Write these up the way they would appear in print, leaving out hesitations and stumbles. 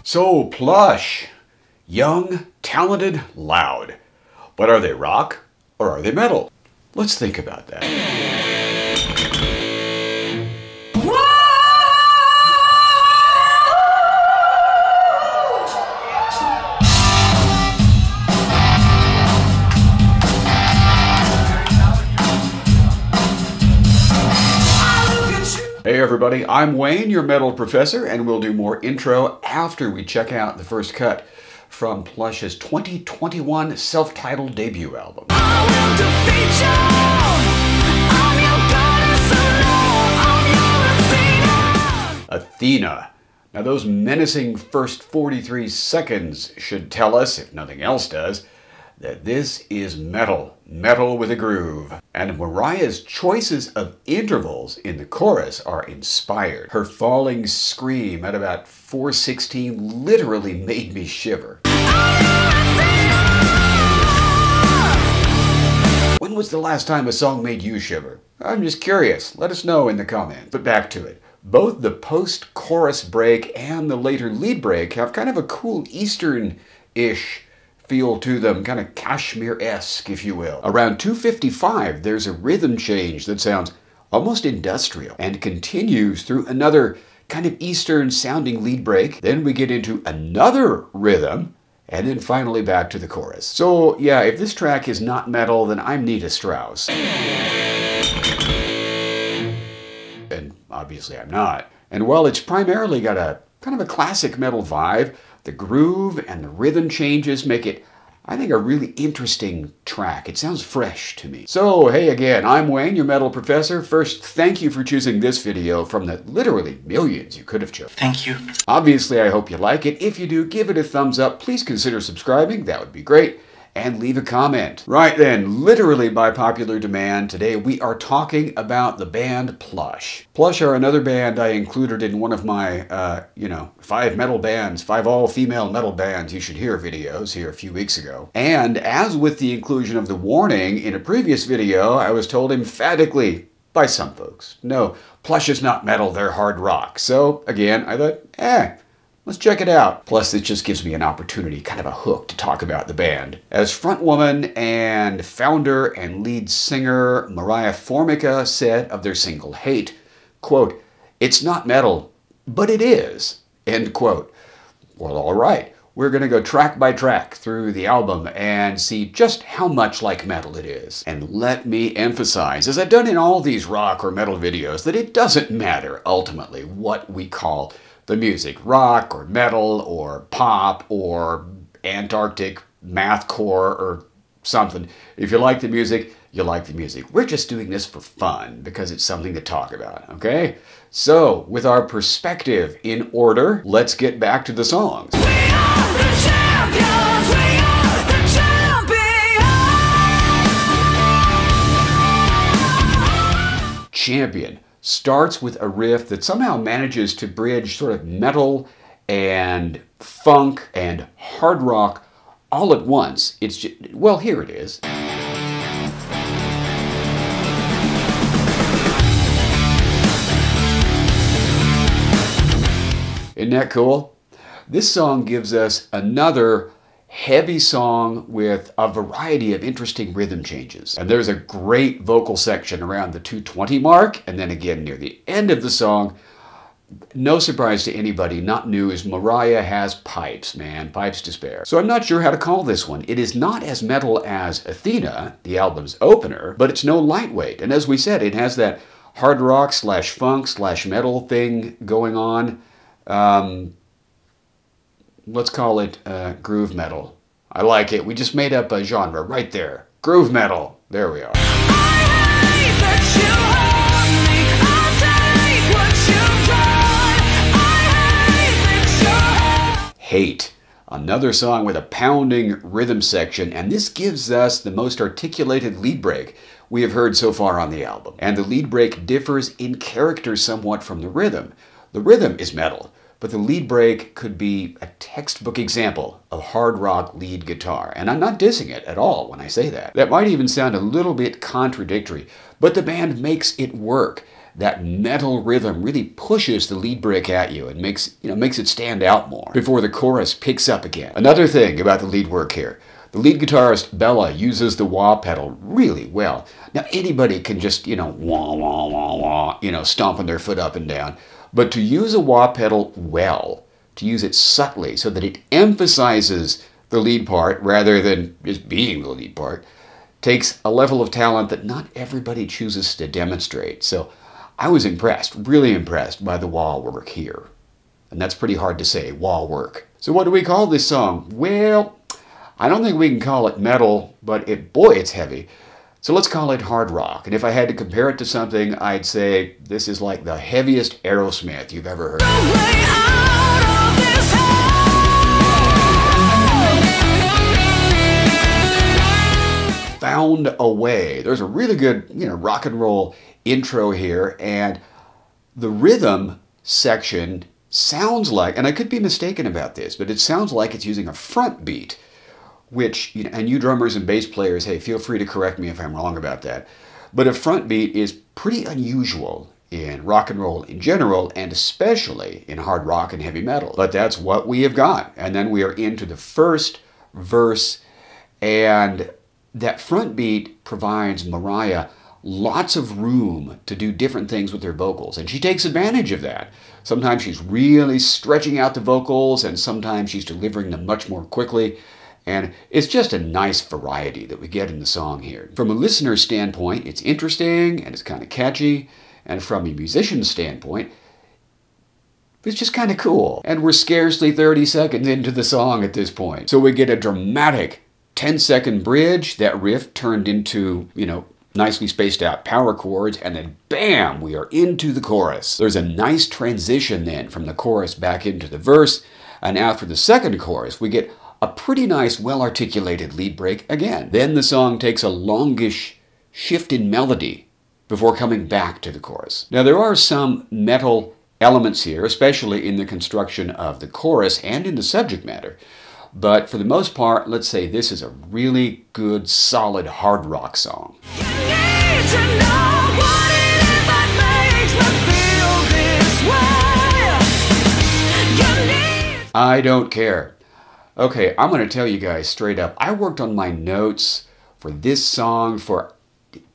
So, Plush. Young, talented, loud. But are they rock or are they metal? Let's think about that. Hey everybody, I'm Wayne, your metal professor, and we'll do more intro after we check out the first cut from Plush's 2021 self-titled debut album. Athena. Now those menacing first 43 seconds should tell us, if nothing else does, that this is metal. Metal with a groove. And Mariah's choices of intervals in the chorus are inspired. Her falling scream at about 4:16 literally made me shiver. When was the last time a song made you shiver? I'm just curious. Let us know in the comments. But back to it. Both the post-chorus break and the later lead break have kind of a cool Eastern-ish feel to them, kind of Kashmir-esque, if you will. Around 2:55, there's a rhythm change that sounds almost industrial and continues through another kind of Eastern-sounding lead break. Then we get into another rhythm, and then finally back to the chorus. So yeah, if this track is not metal, then I'm Nita Strauss. And obviously I'm not. And while it's primarily got a kind of a classic metal vibe, the groove and the rhythm changes make it, I think, a really interesting track. It sounds fresh to me. So, hey again, I'm Wayne, your metal professor. First, thank you for choosing this video from the literally millions you could have chosen. Thank you. Obviously, I hope you like it. If you do, give it a thumbs up. Please consider subscribing. That would be great. And leave a comment. Right then, literally by popular demand, today we are talking about the band Plush. Plush are another band I included in one of my, 5 metal bands, 5 all-female metal bands you should hear videos here a few weeks ago. And as with the inclusion of the warning in a previous video, I was told emphatically by some folks, no, Plush is not metal, they're hard rock. So again, I thought, let's check it out. Plus, it just gives me an opportunity, kind of a hook, to talk about the band. As frontwoman and founder and lead singer Mariah Formica said of their single Hate, quote, "It's not metal, but it is," end quote. Well, all right. We're going to go track by track through the album and see just how much like metal it is. And let me emphasize, as I've done in all these rock or metal videos, that it doesn't matter ultimately what we call the music, rock or metal or pop or Antarctic mathcore or something. If you like the music, you like the music. We're just doing this for fun because it's something to talk about, okay? So, with our perspective in order, let's get back to the songs. We are the champions! We are the champions! Champion starts with a riff that somehow manages to bridge sort of metal and funk and hard rock all at once. It's just, well, here it is. Isn't that cool? This song gives us another heavy song with a variety of interesting rhythm changes. And there's a great vocal section around the 2:20 mark, and then again near the end of the song. No surprise to anybody, not news, Mariah has pipes, man, pipes to spare. So I'm not sure how to call this one. It is not as metal as Athena, the album's opener, but it's no lightweight. And as we said, it has that hard rock slash funk slash metal thing going on. Let's call it groove metal. I like it. We just made up a genre right there. Groove metal. There we are. Hate. Another song with a pounding rhythm section, and this gives us the most articulated lead break we have heard so far on the album. And the lead break differs in character somewhat from the rhythm. The rhythm is metal, but the lead break could be a textbook example of hard rock lead guitar. And I'm not dissing it at all when I say that. That might even sound a little bit contradictory, but the band makes it work. that metal rhythm really pushes the lead break at you and makes it stand out more before the chorus picks up again. Another thing about the lead work here, the lead guitarist Bella uses the wah pedal really well. Now anybody can just, wah, wah, wah, wah, stomping their foot up and down. But to use a wah pedal well, to use it subtly so that it emphasizes the lead part rather than just being the lead part, takes a level of talent that not everybody chooses to demonstrate. So I was impressed, really impressed by the wah work here. And that's pretty hard to say, wah work. So what do we call this song? Well, I don't think we can call it metal, but boy, it's heavy. So let's call it hard rock. And if I had to compare it to something, I'd say this is like the heaviest Aerosmith you've ever heard. Found a Way. There's a really good, rock and roll intro here, and the rhythm section sounds like, and I could be mistaken about this, but it sounds like it's using a front beat, which, and you drummers and bass players, hey, feel free to correct me if I'm wrong about that. But a front beat is pretty unusual in rock and roll in general, and especially in hard rock and heavy metal. But that's what we have got. And then we are into the first verse, and that front beat provides Mariah lots of room to do different things with her vocals, and she takes advantage of that. Sometimes she's really stretching out the vocals, and sometimes she's delivering them much more quickly, and it's just a nice variety that we get in the song here. From a listener's standpoint, it's interesting, and it's kind of catchy, and from a musician's standpoint, it's just kind of cool. And we're scarcely 30 seconds into the song at this point. So we get a dramatic 10-second bridge, that riff turned into, nicely spaced out power chords, and then bam, we are into the chorus. There's a nice transition then from the chorus back into the verse, and after the second chorus, we get a pretty nice, well-articulated lead break again. Then the song takes a longish shift in melody before coming back to the chorus. Now there are some metal elements here, especially in the construction of the chorus and in the subject matter. But for the most part, let's say this is a really good, solid hard rock song. I don't care. Okay, I'm going to tell you guys straight up. I worked on my notes for this song for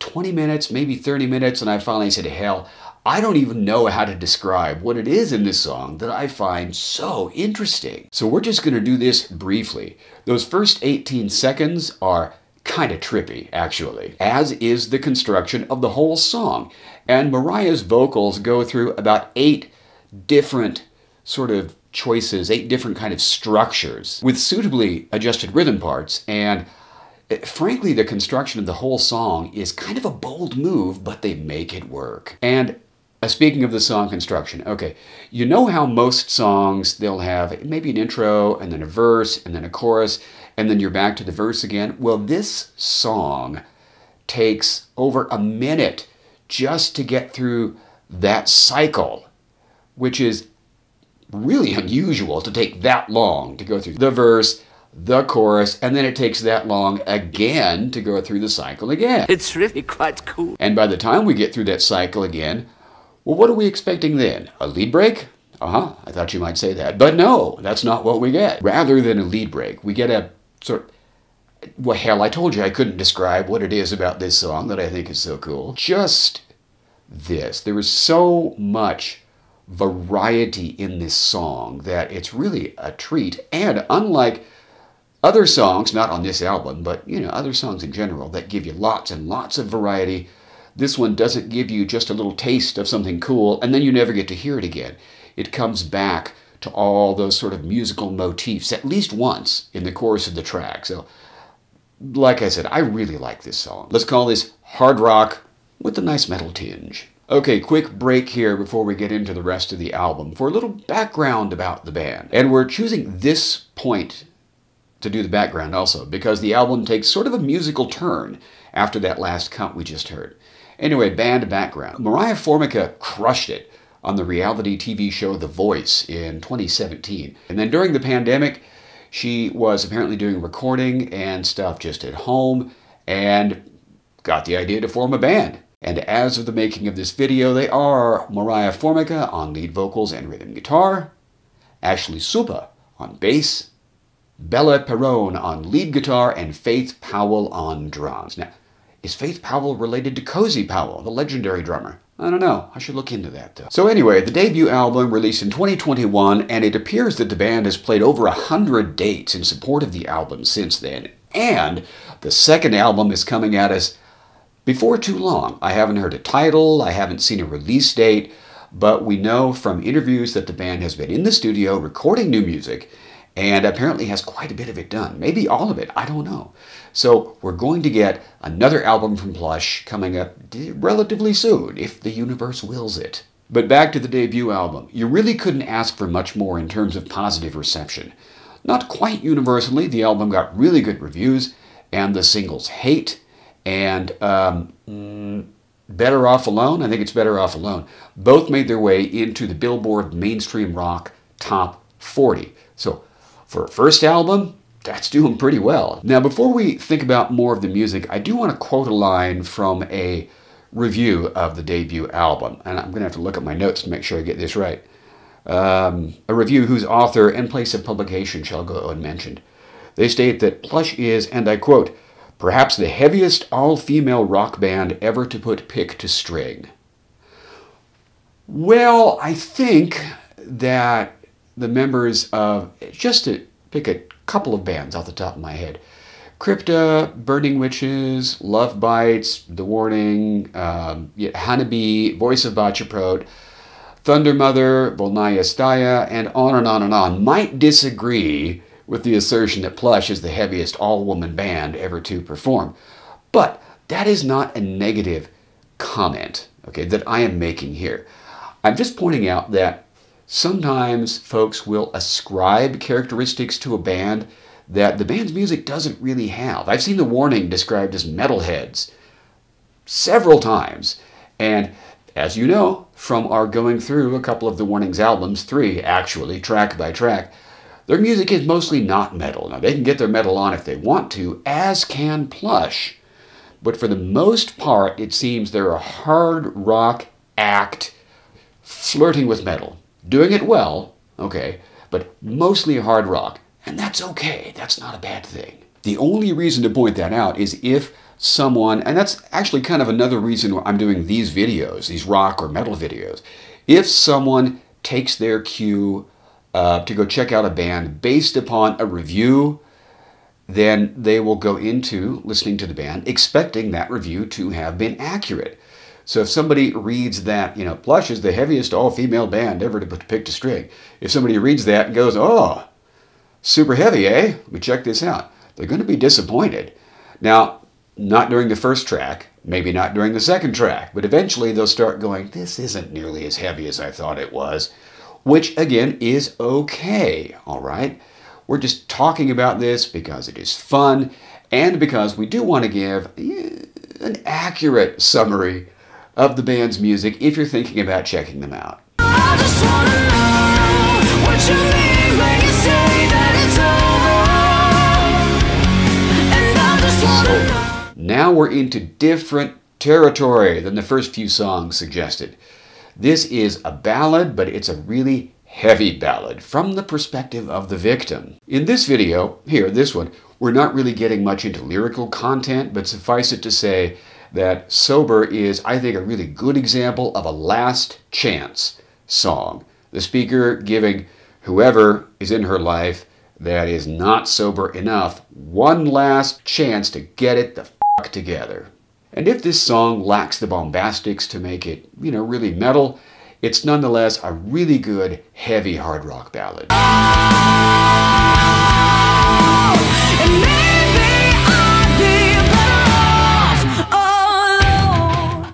20 minutes, maybe 30 minutes, and I finally said, hell, I don't even know how to describe what it is in this song that I find so interesting. So we're just going to do this briefly. Those first 18 seconds are kind of trippy, actually, as is the construction of the whole song. And Mariah's vocals go through about 8 different sort of choices, 8 different kind of structures with suitably adjusted rhythm parts, and frankly, the construction of the whole song is kind of a bold move, but they make it work. And speaking of the song construction, okay, you know how most songs, they'll have maybe an intro, and then a verse, and then a chorus, and then you're back to the verse again? Well, this song takes over a minute just to get through that cycle, which is really unusual to take that long to go through the verse, the chorus, and then it takes that long again to go through the cycle again. It's really quite cool. And by the time we get through that cycle again, well, what are we expecting then? A lead break? I thought you might say that. But no, that's not what we get. Rather than a lead break, we get a sort of, well, hell, I told you I couldn't describe what it is about this song that I think is so cool. Just this. There is so much variety in this song that it's really a treat. And unlike other songs, not on this album, but other songs in general that give you lots and lots of variety, this one doesn't give you just a little taste of something cool and then you never get to hear it again. It comes back to all those sort of musical motifs at least once in the chorus of the track. So, like I said, I really like this song. Let's call this hard rock with a nice metal tinge. Okay, quick break here before we get into the rest of the album for a little background about the band. And we're choosing this point to do the background also because the album takes sort of a musical turn after that last cut we just heard. Anyway, band background. Mariah Formica crushed it on the reality TV show The Voice in 2017. And then during the pandemic, she was apparently doing recording and stuff just at home and got the idea to form a band. And as of the making of this video, they are Mariah Formica on lead vocals and rhythm guitar, Ashley Supa on bass, Bella Perrone on lead guitar, and Faith Powell on drums. Now, is Faith Powell related to Cozy Powell, the legendary drummer? I don't know. I should look into that, though. So anyway, the debut album released in 2021, and it appears that the band has played over 100 dates in support of the album since then. And the second album is coming at us before too long. I haven't heard a title, I haven't seen a release date, but we know from interviews that the band has been in the studio recording new music, and apparently has quite a bit of it done. Maybe all of it, I don't know. So we're going to get another album from Plush coming up relatively soon, if the universe wills it. But back to the debut album. You really couldn't ask for much more in terms of positive reception. Not quite universally, the album got really good reviews, and the singles Hate and Better Off Alone, I think it's Better Off Alone, both made their way into the Billboard Mainstream Rock Top 40. So for a first album, that's doing pretty well. Now, before we think about more of the music, I do want to quote a line from a review of the debut album. And I'm going to have to look at my notes to make sure I get this right. A review whose author and place of publication shall go unmentioned. They state that Plush is, and I quote, perhaps the heaviest all-female rock band ever to put pick to string. Well, I think that the members of, just to pick a couple of bands off the top of my head, Crypta, Burning Witches, Love Bites, The Warning, Hanabi, Voice of Bachaprot, Thunder Mother, Volnaya Staya, and on, might disagree with the assertion that Plush is the heaviest all-woman band ever to perform. But that is not a negative comment, okay, that I am making here. I'm just pointing out that sometimes folks will ascribe characteristics to a band that the band's music doesn't really have. I've seen The Warning described as metalheads several times, and as you know from our going through a couple of The Warning's albums, 3 actually, track by track, their music is mostly not metal. Now, they can get their metal on if they want to, as can Plush. But for the most part, it seems they're a hard rock act flirting with metal. Doing it well, okay, but mostly hard rock. And that's okay. That's not a bad thing. The only reason to point that out is if someone, and that's actually kind of another reason why I'm doing these videos, these rock or metal videos, if someone takes their cue to go check out a band based upon a review, then they will go into listening to the band expecting that review to have been accurate. So if somebody reads that, you know, Plush is the heaviest all-female band ever to put pick to string, if somebody reads that and goes, oh, super heavy, eh? Let me check this out. They're going to be disappointed. Now, not during the first track, maybe not during the second track, but eventually they'll start going, this isn't nearly as heavy as I thought it was, which again is okay, all right? We're just talking about this because it is fun and because we do want to give an accurate summary of the band's music if you're thinking about checking them out. I just wanna know what you mean when you say that it's over. And I just wanna know. Now we're into different territory than the first few songs suggested. This is a ballad, but it's a really heavy ballad from the perspective of the victim. In this video, here, this one, we're not really getting much into lyrical content, but suffice it to say that Sober is, I think, a really good example of a last chance song. The speaker giving whoever is in her life that is not sober enough one last chance to get it the fuck together. And if this song lacks the bombastics to make it, you know, really metal, it's nonetheless a really good, heavy hard rock ballad.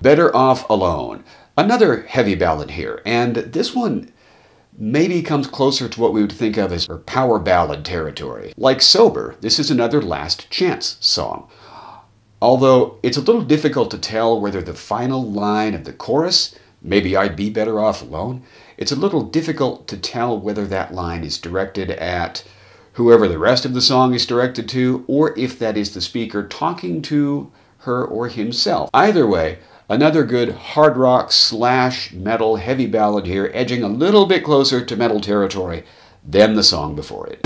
Better Off Alone. Another heavy ballad here, and this one maybe comes closer to what we would think of as power ballad territory. Like Sober, this is another last chance song. Although it's a little difficult to tell whether the final line of the chorus, maybe I'd be better off alone, it's a little difficult to tell whether that line is directed at whoever the rest of the song is directed to, or if that is the speaker talking to her or himself. Either way, Another good hard rock / metal heavy ballad here, edging a little bit closer to metal territory than the song before it.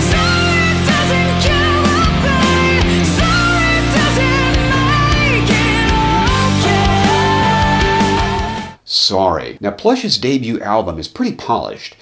Sorry. Now, Plush's debut album is pretty polished,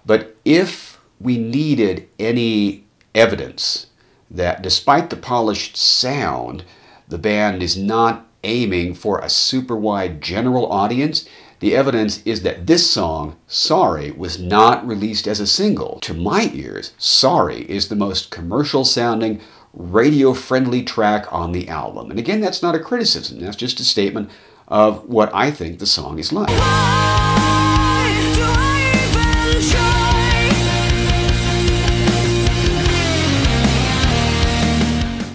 but if we needed any evidence that despite the polished sound, the band is not aiming for a super wide general audience, the evidence is that this song, Sorry, was not released as a single. To my ears, Sorry is the most commercial sounding, radio-friendly track on the album. And again, that's not a criticism, that's just a statement of what I think the song is like.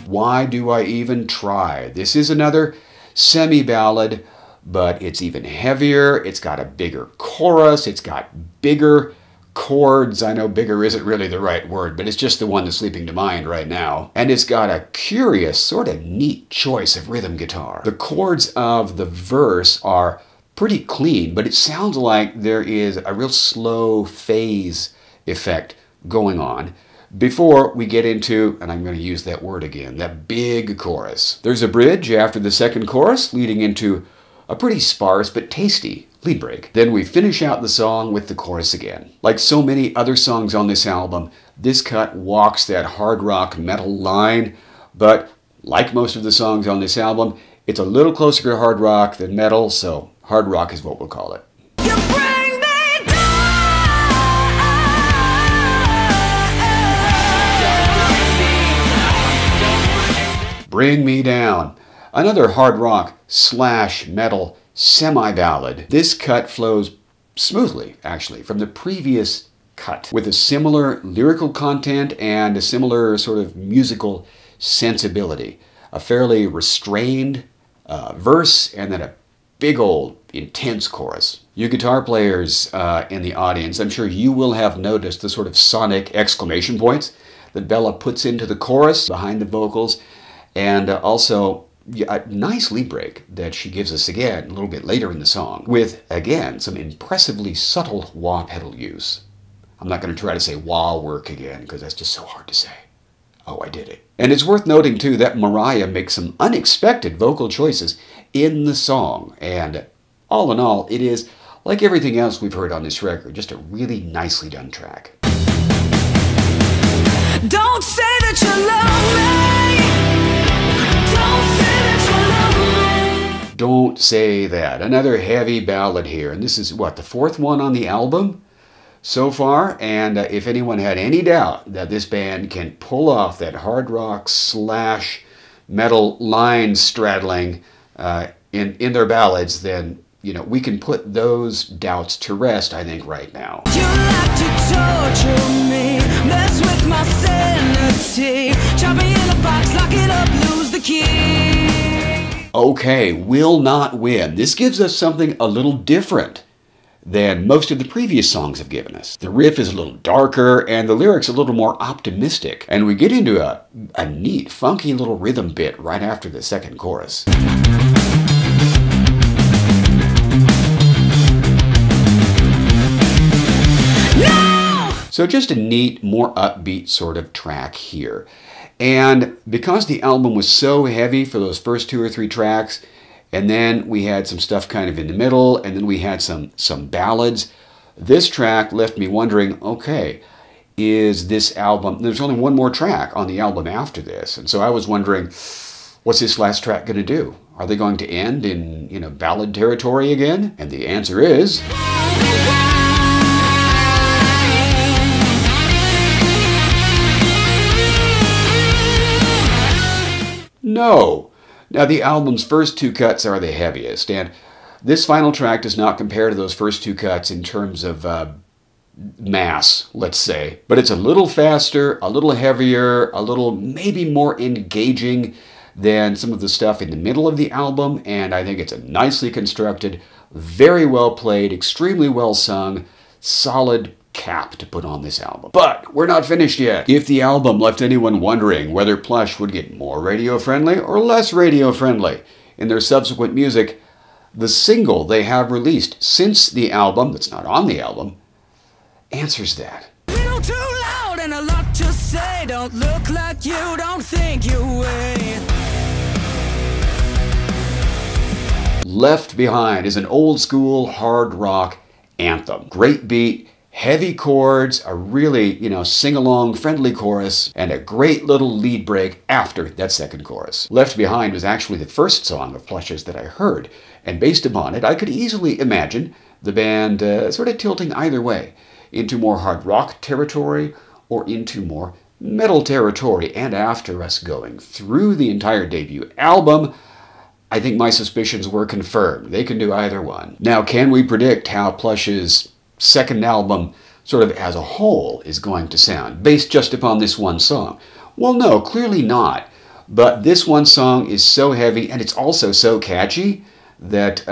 Why do I even try? This is another semi-ballad, but it's even heavier. It's got a bigger chorus. It's got bigger chords. I know bigger isn't really the right word, but it's just the one that's leaping to mind right now. And it's got a curious, sort of neat choice of rhythm guitar. The chords of the verse are pretty clean, but it sounds like there is a real slow phase effect going on before we get into, and I'm going to use that word again, that big chorus. There's a bridge after the second chorus leading into a pretty sparse but tasty lead break. Then we finish out the song with the chorus again. Like so many other songs on this album, this cut walks that hard rock metal line, but like most of the songs on this album, it's a little closer to hard rock than metal, so hard rock is what we'll call it. Bring Me Down, another hard rock / metal semi-ballad. This cut flows smoothly, actually, from the previous cut, with a similar lyrical content and a similar sort of musical sensibility. A fairly restrained verse and then a big old intense chorus. You guitar players in the audience, I'm sure you will have noticed the sort of sonic exclamation points that Bella puts into the chorus behind the vocals. And also a nice lead break that she gives us again a little bit later in the song with, again, some impressively subtle wah pedal use. I'm not going to try to say wah work again because that's just so hard to say. Oh, I did it. And it's worth noting, too, that Mariah makes some unexpected vocal choices in the song. And all in all, it is, like everything else we've heard on this record, just a really nicely done track. Don't say that you love me. Don't Say That. Another heavy ballad here. And this is, what, the fourth one on the album so far? And if anyone had any doubt that this band can pull off that hard rock / metal line straddling in their ballads, then, you know, we can put those doubts to rest, I think, right now. You like to torture me, mess with my sanity, chop me in a box, lock it up, lose the key. Okay, Will Not Win. This gives us something a little different than most of the previous songs have given us. The riff is a little darker and the lyrics a little more optimistic. And we get into a neat, funky little rhythm bit right after the second chorus. So just a neat, more upbeat sort of track here. And because the album was so heavy for those first 2 or 3 tracks, and then we had some stuff kind of in the middle, and then we had some ballads, this track left me wondering, okay, is this album, there's only one more track on the album after this, and so I was wondering, what's this last track going to do? Are they going to end in, you know, ballad territory again? And the answer is... no. Now, the album's first 2 cuts are the heaviest, and this final track does not compare to those first 2 cuts in terms of mass, let's say. But it's a little faster, a little heavier, a little maybe more engaging than some of the stuff in the middle of the album, and I think it's a nicely constructed, very well played, extremely well sung, solid cap to put on this album. But we're not finished yet. If the album left anyone wondering whether Plush would get more radio-friendly or less radio-friendly in their subsequent music, The single they have released since the album, that's not on the album, answers that. Little too loud and a lot to say. Don't look like you don't think you weigh. Left Behind is an old school hard rock anthem. Great beat, heavy chords, a really, sing-along friendly chorus, and a great little lead break after that second chorus. Left Behind was actually the first song of Plush's that I heard, and based upon it, I could easily imagine the band sort of tilting either way, into more hard rock territory or into more metal territory. And after us going through the entire debut album, I think my suspicions were confirmed. They can do either one. Now, can we predict how Plush's second album, sort of as a whole, is going to sound, based just upon this one song? Well, no, clearly not. But this one song is so heavy, and it's also so catchy, that,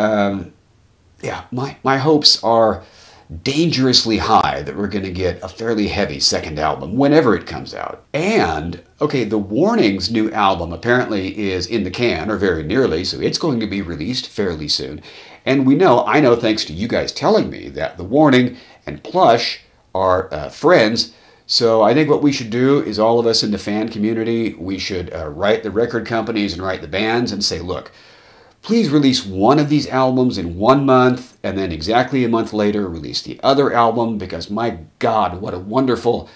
my hopes are dangerously high that we're going to get a fairly heavy second album whenever it comes out. And, okay, The Warning's new album apparently is in the can, or very nearly, so it's going to be released fairly soon. And I know thanks to you guys telling me, that The Warning and Plush are friends. So I think what we should do is, all of us in the fan community, we should write the record companies and write the bands and say, look, please release one of these albums in 1 month, and then exactly a month later release the other album, because my God, what a wonderful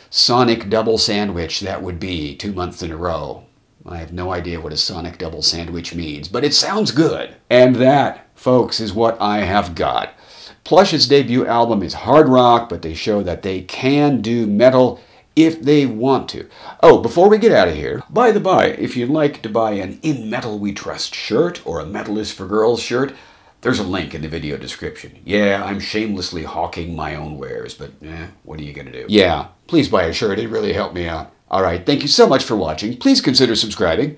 sonic double sandwich that would be 2 months in a row. I have no idea what a sonic double sandwich means, but it sounds good. And that, folks, is what I have got. Plush's debut album is hard rock, but they show that they can do metal if they want to. Oh, before we get out of here, by the by, if you'd like to buy an In Metal We Trust shirt or a Metal is for Girls shirt, there's a link in the video description. Yeah, I'm shamelessly hawking my own wares, but what are you gonna do? Yeah, please buy a shirt, it really helped me out. Alright, thank you so much for watching. Please consider subscribing.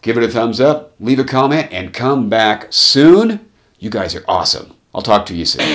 Give it a thumbs up, leave a comment, and come back soon. You guys are awesome. I'll talk to you soon.